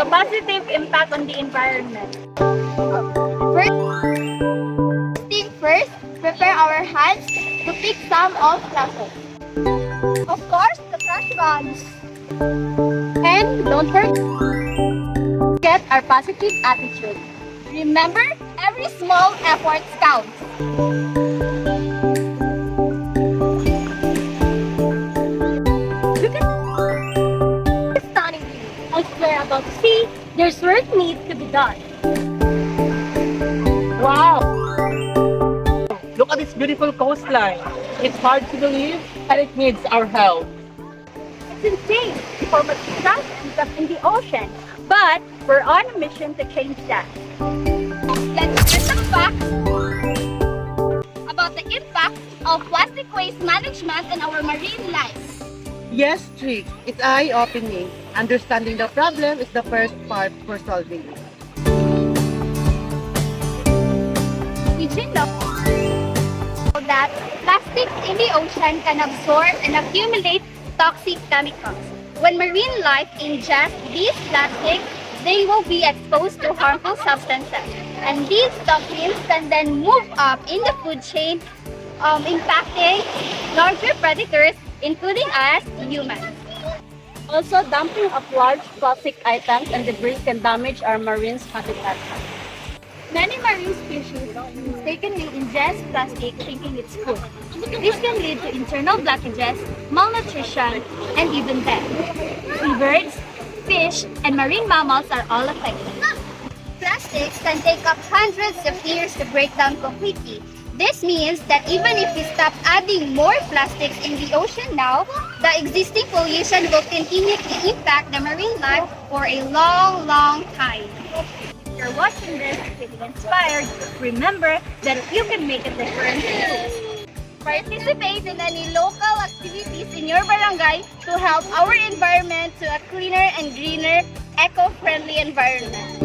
positive impact on the environment. First, prepare our hands to pick some of plastic. Of course, the trash bags. And don't forget our positive attitude. Remember, every small effort counts. Look at this stunning view. As we're about to see, there's work needs to be done. Wow! Look at this beautiful coastline. It's hard to believe, and it needs our help. It's insane how much trash ends up in the ocean. But we're on a mission to change that. Let's hear some facts about the impact of plastic waste management on our marine life. Yes, Trick. It's eye-opening. Understanding the problem is the first part for solving it. Did you know that plastics in the ocean can absorb and accumulate toxic chemicals? When marine life ingests these plastics, they will be exposed to harmful substances. And these toxins can then move up in the food chain, impacting larger predators, including us, humans. Also, dumping of large plastic items and debris can damage our marine habitat. Many marine species mistakenly ingest plastic thinking it's food. This can lead to internal blockages, malnutrition, and even death. Seabirds, fish, and marine mammals are all affected. Plastics can take up hundreds of years to break down completely. This means that even if we stop adding more plastics in the ocean now, the existing pollution will continue to impact the marine life for a long, long time. If you're watching this feeling inspired, remember that you can make a difference too. Participate in any local activities in your barangay to help our environment to a cleaner and greener, eco-friendly environment.